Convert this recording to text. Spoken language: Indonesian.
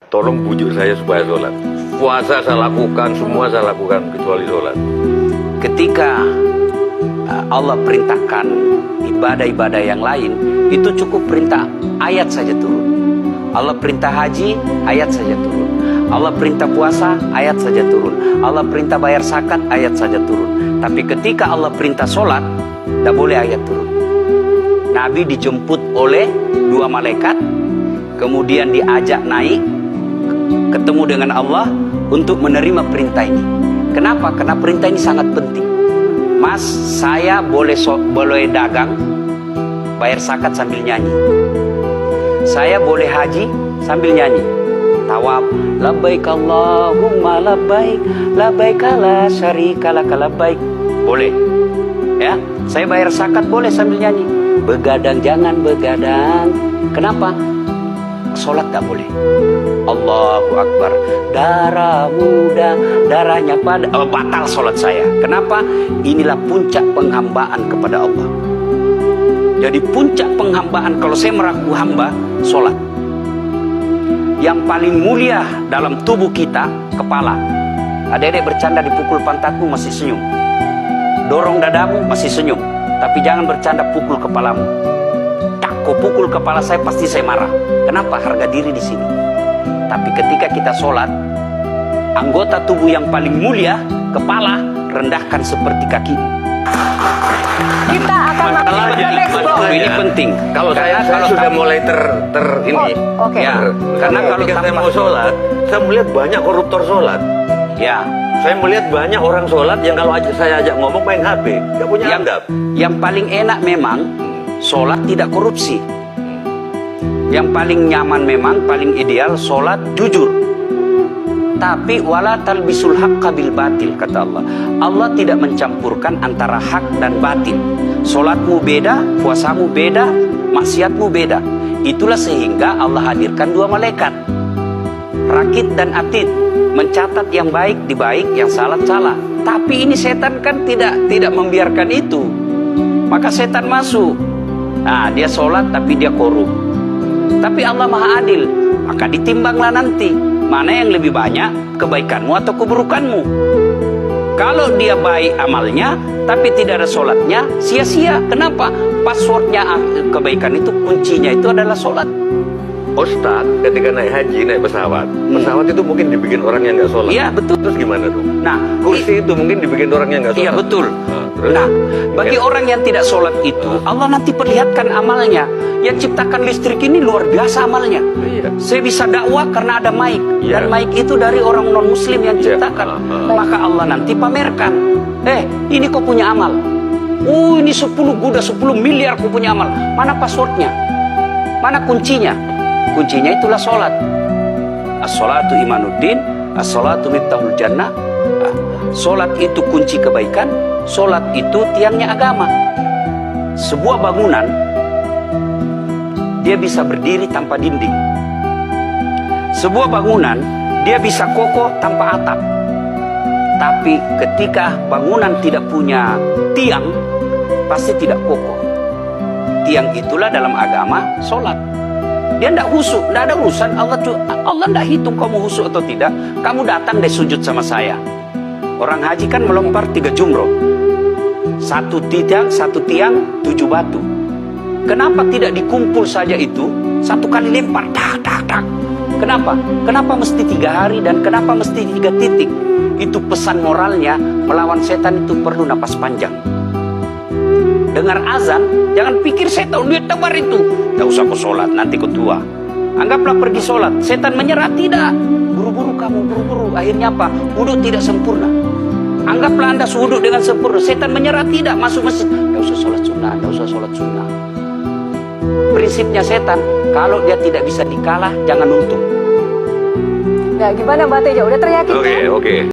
tolong bujuk saya supaya sholat. Puasa saya lakukan, semua saya lakukan kecuali sholat. Ketika Allah perintahkan ibadah-ibadah yang lain, itu cukup perintah ayat saja turun. Allah perintah haji, ayat saja turun. Allah perintah puasa, ayat saja turun. Allah perintah bayar zakat, ayat saja turun. Tapi ketika Allah perintah sholat, tidak boleh ayat turun. Nabi dijemput oleh 2 malaikat, kemudian diajak naik, ketemu dengan Allah untuk menerima perintah ini. Kenapa? Karena perintah ini sangat penting. Mas, saya boleh dagang, bayar zakat sambil nyanyi. Saya boleh haji sambil nyanyi. Tawaf, labbaik Allahumma labbaik, labbaik la syarika laka labbaik. Boleh. Ya, saya bayar zakat boleh sambil nyanyi. Begadang jangan begadang. Kenapa? Sholat tak boleh. Allahu Akbar. Darah muda, darahnya pada batal sholat saya. Kenapa? Inilah puncak penghambaan kepada Allah. Jadi puncak penghambaan kalau saya meraku hamba, sholat. Yang paling mulia dalam tubuh kita, kepala. Adik-adik bercanda dipukul pantatmu masih senyum. Dorong dadamu masih senyum. Tapi jangan bercanda pukul kepalamu. Tak kau pukul kepala saya pasti saya marah. Kenapa? Harga diri di sini. Tapi ketika kita sholat, anggota tubuh yang paling mulia, kepala, rendahkan seperti kakimu. Kita akan masuk ke next block. Ini penting. Kalau saya sudah mulai ini. Oke. Ya, karena kalau ketika saya tanpa mau sholat, saya melihat banyak koruptor sholat. ya, Saya melihat banyak orang sholat yang kalau saya ajak ngomong main HP, nggak punya adab. yang paling enak memang sholat tidak korupsi. Yang paling nyaman memang, paling ideal sholat jujur. Tapi wala talbisul haqqa bil batil, kata Allah. Allah tidak mencampurkan antara hak dan batil. Sholatmu beda, puasamu beda, maksiatmu beda. Itulah sehingga Allah hadirkan 2 malaikat, Rakid dan Atid, mencatat yang baik di baik, yang salah salah. Tapi ini setan kan tidak membiarkan itu. Maka setan masuk. Nah, dia sholat tapi dia korup. Tapi Allah Maha Adil, maka ditimbanglah nanti mana yang lebih banyak, kebaikanmu atau keburukanmu. Kalau dia baik amalnya tapi tidak ada sholatnya, sia-sia. Kenapa? Passwordnya kebaikan itu, kuncinya itu adalah sholat. Ustaz, ketika naik haji, naik pesawat, pesawat itu mungkin dibikin orang yang nggak sholat. Iya, betul. Terus gimana tuh? Nah, Kursi itu mungkin dibikin orang yang nggak sholat. iya betul. Terus? Nah, bagi orang yang tidak sholat itu, Allah nanti perlihatkan amalnya. Yang ciptakan listrik ini luar biasa amalnya. Iya. Saya bisa dakwah karena ada mic. Iya. Dan mic itu dari orang non-muslim yang Iya. ciptakan. Maka Allah nanti pamerkan. Ini kau punya amal. Ini 10 kuda, 10 miliar kau punya amal. Mana passwordnya? Mana kuncinya? Kuncinya itulah sholat. As-sholatu imanuddin, as-sholatu miftahul jannah. Sholat itu kunci kebaikan. Sholat itu tiangnya agama. Sebuah bangunan, dia bisa berdiri tanpa dinding. Sebuah bangunan, dia bisa kokoh tanpa atap. Tapi ketika bangunan tidak punya tiang, pasti tidak kokoh. Tiang itulah dalam agama sholat. Dia tidak husuk, tidak ada urusan. Allah tidak hitung kamu husuk atau tidak. Kamu datang deh sujud sama saya. Orang haji kan melempar 3 jumroh. 1 tiang, 7 batu. Kenapa tidak dikumpul saja itu? 1 kali lempar, tak, tak, tak. Kenapa? Kenapa mesti 3 hari dan kenapa mesti 3 titik? Itu pesan moralnya, melawan setan itu perlu napas panjang. Dengar azan, jangan pikir saya tahu duit tebar itu. Tidak usah kau sholat, nanti kau tua. Anggaplah pergi sholat, setan menyerah, tidak. Buru-buru kamu, buru-buru. Akhirnya apa? Wudhu tidak sempurna. Anggaplah Anda wudhu dengan sempurna, setan menyerah, tidak. Masuk masjid, tidak usah sholat sunnah, tidak usah sholat sunnah. Prinsipnya setan, kalau dia tidak bisa dikalah, jangan untung. Ya, gimana Mbak Teja? Udah teryakin kan? Oke.